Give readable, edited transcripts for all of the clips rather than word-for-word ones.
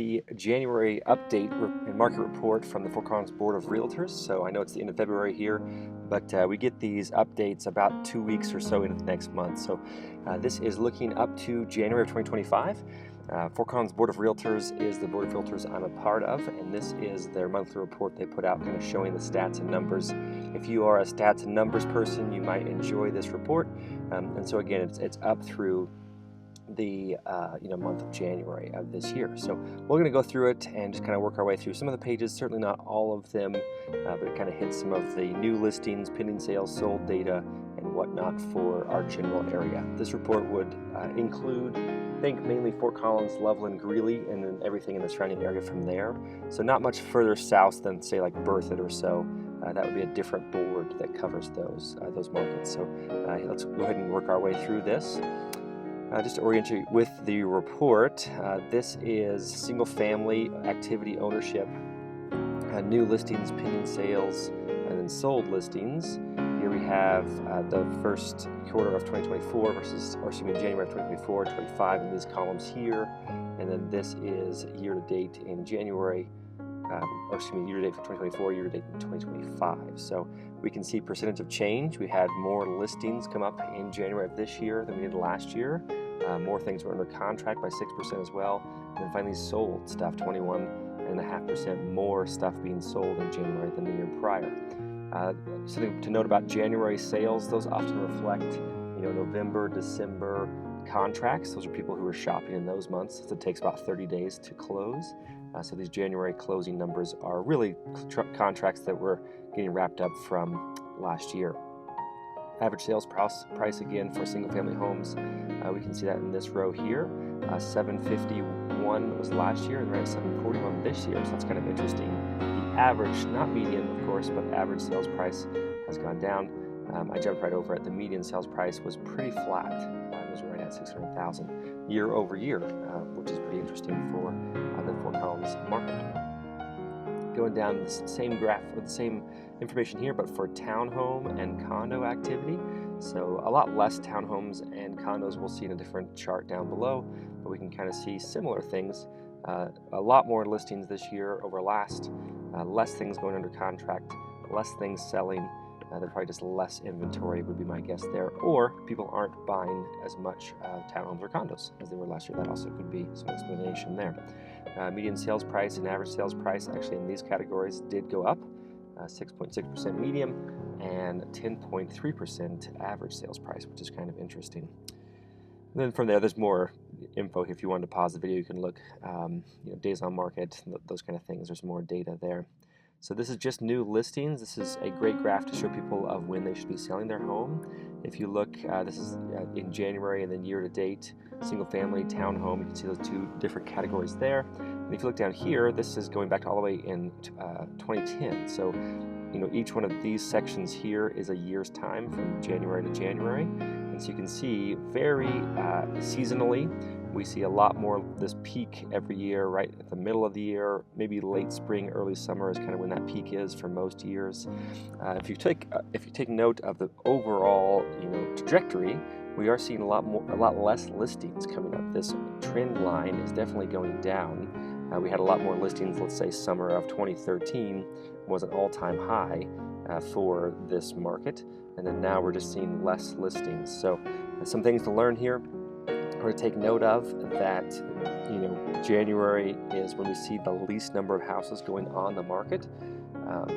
The January update and market report from the Fort Collins Board of Realtors. So I know it's the end of February here, but we get these updates about 2 weeks or so into the next month. So this is looking up to January of 2025. Fort Collins Board of Realtors is the Board of Realtors I'm a part of, and this is their monthly report they put out kind of showing the stats and numbers. If you are a stats and numbers person, you might enjoy this report. And so again, it's up through the month of January of this year. So we're going to go through it and just kind of work our way through some of the pages, certainly not all of them, but it kind of hits some of the new listings, pending sales, sold data, and whatnot for our general area. This report would include, I think, mainly Fort Collins, Loveland, Greeley, and then everything in the surrounding area from there. So not much further south than, say, like Berthoud or so. That would be a different board that covers those markets. So let's go ahead and work our way through this. Just to orient you with the report, this is single-family activity ownership, new listings, pending sales, and then sold listings. Here we have the first quarter of 2024 January of 2024, 25 in these columns here, and then this is year-to-date in January, year-to-date for 2024, year-to-date in 2025. So we can see percentage of change. We had more listings come up in January of this year than we did last year. More things were under contract by 6% as well. And then finally sold stuff, 21.5% more stuff being sold in January than the year prior. Something to note about January sales, those often reflect November, December contracts. Those are people who are shopping in those months. So it takes about 30 days to close. So these January closing numbers are really contracts that were getting wrapped up from last year. Average sales price again for single-family homes. We can see that in this row here. 751 was last year, and we're at 741 this year. So that's kind of interesting. The average, not median, of course, but average sales price has gone down. I jumped right over it. The median sales price was pretty flat. It was right at 600,000 year over year, which is pretty interesting for the Fort Collins market. Going down the same graph with the same information here, but for townhome and condo activity. So a lot less townhomes and condos we'll see in a different chart down below, but we can kind of see similar things. A lot more listings this year over last, less things going under contract, less things selling. There's probably just less inventory would be my guess there, or people aren't buying as much townhomes or condos as they were last year. That also could be some explanation there. Median sales price and average sales price actually in these categories did go up, 6.6% median and 10.3% average sales price, which is kind of interesting. And then from there, there's more info. If you wanted to pause the video, you can look, days on market, those kind of things. There's more data there. So this is just new listings. This is a great graph to show people of when they should be selling their home. If you look, this is in January and then year to date, single family, townhome, you can see those two different categories there. And if you look down here, this is going back all the way in 2010. So, each one of these sections here is a year's time from January to January. And so you can see very seasonally, we see a lot more this peak every year, right at the middle of the year, maybe late spring, early summer is kind of when that peak is for most years. If you take note of the overall trajectory, we are seeing a lot less listings coming up. This trend line is definitely going down. We had a lot more listings. Let's say summer of 2013 was an all-time high for this market, and then now we're just seeing less listings. So some things to learn here. Or to take note of that, January is when we see the least number of houses going on the market.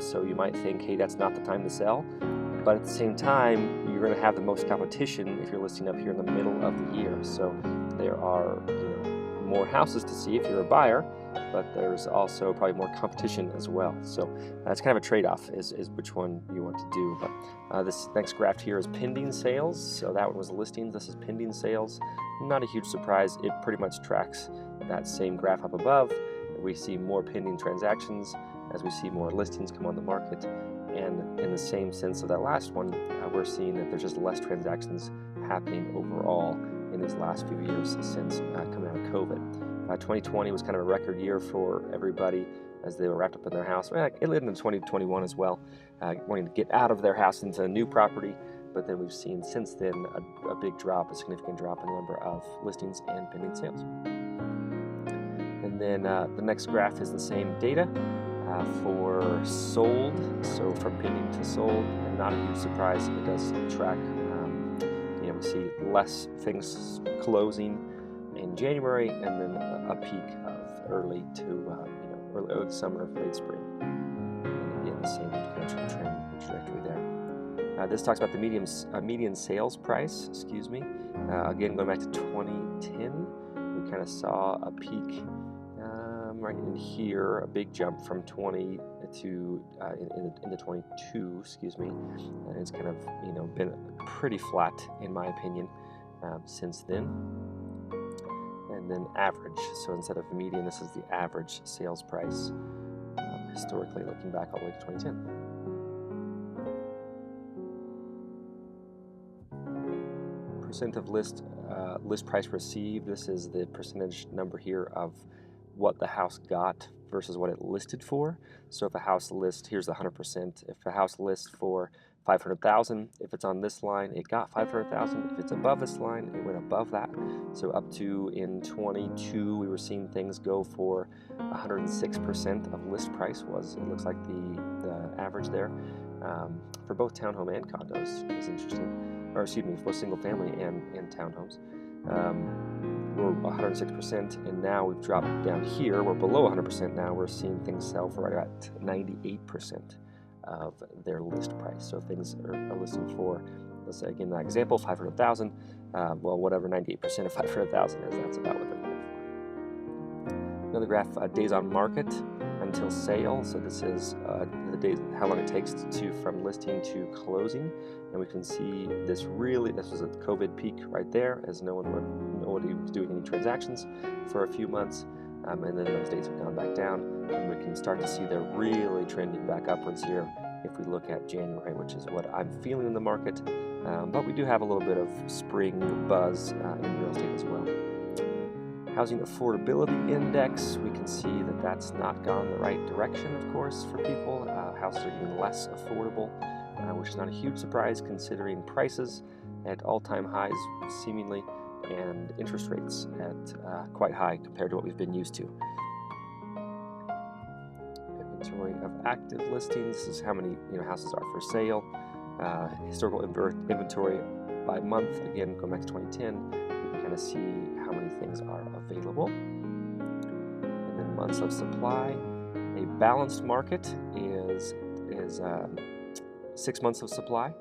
So you might think, hey, that's not the time to sell. But at the same time, you're going to have the most competition if you're listing up here in the middle of the year. So there are, more houses to see if you're a buyer, but there's also probably more competition as well. So that's kind of a trade-off is which one you want to do. But this next graph here is pending sales. So that one was listings. This is pending sales. Not a huge surprise. It pretty much tracks that same graph up above. We see more pending transactions as we see more listings come on the market. And in the same sense of that last one, we're seeing that there's just less transactions happening overall in these last few years since coming out of COVID. 2020 was kind of a record year for everybody as they were wrapped up in their house. It led into 2021 as well, wanting to get out of their house into a new property. But then we've seen since then a big drop, a significant drop in the number of listings and pending sales. And And then the next graph is the same data for sold, so from pending to sold, and not a huge surprise, it does track. We see less things closing in January, and then a peak of early summer, late spring, and again the same kind of trajectory there. This talks about the median sales price. Again, going back to 2010, we kind of saw a peak right in here, a big jump from 20 to into 22, and it's kind of been pretty flat in my opinion since then. And then average, so instead of median, this is the average sales price historically, looking back all the way to 2010. Percent of list price received. This is the percentage number here of what the house got versus what it listed for. So if a house lists, here's the 100%. If a house lists for $500,000, if it's on this line, it got $500,000. If it's above this line, it went above that. So up to in 22, we were seeing things go for 106% of list price it looks like the average there for both townhome and condos is interesting. Or excuse me, for single family and townhomes. We're 106%, and now we've dropped down here. We're below 100% now. We're seeing things sell for right at 98% of their list price. So if things are listing for, let's say again, that example, 500,000. Well, whatever 98% of 500,000 is, that's about what they're going for. Another graph, days on market until sale. So this is the days, how long it takes from listing to closing, and we can see this was a COVID peak right there, as nobody was doing any transactions for a few months, and then those days have gone back down, and we can start to see they're really trending back upwards here if we look at January, which is what I'm feeling in the market, but we do have a little bit of spring buzz in real estate as well. Housing affordability index, we can see that that's not gone the right direction, of course, for people. Houses are getting less affordable, which is not a huge surprise considering prices at all-time highs, seemingly, and interest rates at quite high compared to what we've been used to. Inventory of active listings. This is how many houses are for sale. Historical inventory by month. Again, going back to 2010, we can kind of see how many things are available. And then months of supply. A balanced market is 6 months of supply.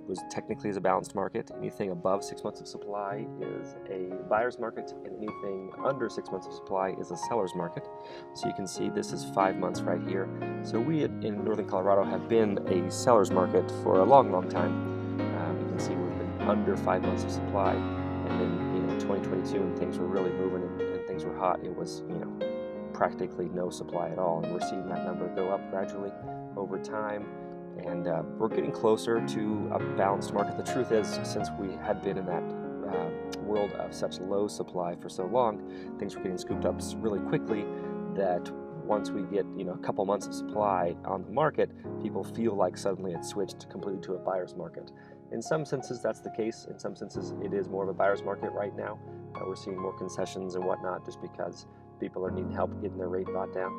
Was technically is a balanced market. Anything above 6 months of supply is a buyer's market, and anything under 6 months of supply is a seller's market. So you can see this is 5 months right here. So we in Northern Colorado have been a seller's market for a long, long time. You can see we've been under 5 months of supply, and then 2022 when things were really moving and things were hot, it was practically no supply at all, and we're seeing that number go up gradually over time. And we're getting closer to a balanced market. The truth is, since we had been in that world of such low supply for so long, things were getting scooped up really quickly, that once we get a couple months of supply on the market, people feel like suddenly it's switched completely to a buyer's market. In some senses, that's the case. In some senses, it is more of a buyer's market right now. We're seeing more concessions and whatnot just because people are needing help getting their rate bought down.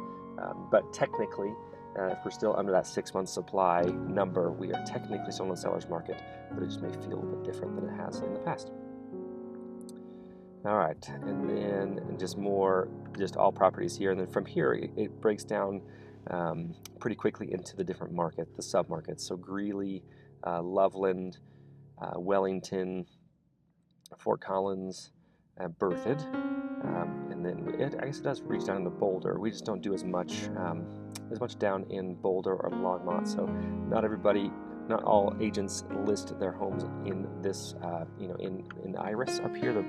But technically, if we're still under that 6 month supply number, we are technically still in the seller's market, but it just may feel a bit different than it has in the past. All right, and then just all properties here. And then from here, it breaks down pretty quickly into the different the sub-markets. So Greeley, Loveland, Wellington, Fort Collins, Berthoud, and then I guess it does reach down into Boulder. We just don't do as much down in Boulder or Longmont. So not all agents list their homes in this, in Iris up here, the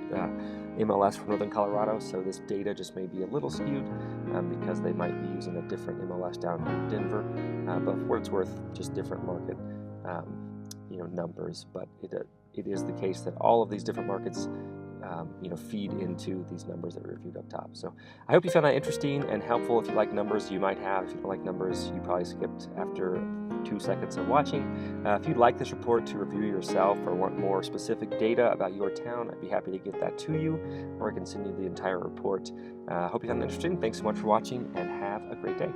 MLS for Northern Colorado. So this data just may be a little skewed because they might be using a different MLS down in Denver. But for what it's worth, just different market, numbers. But it is the case that all of these different markets feed into these numbers that we reviewed up top. So I hope you found that interesting and helpful. If you like numbers, you might have. If you don't like numbers, you probably skipped after 2 seconds of watching. If you'd like this report to review yourself or want more specific data about your town, I'd be happy to get that to you, or I can send you the entire report. Hope you found it interesting. Thanks so much for watching, and have a great day.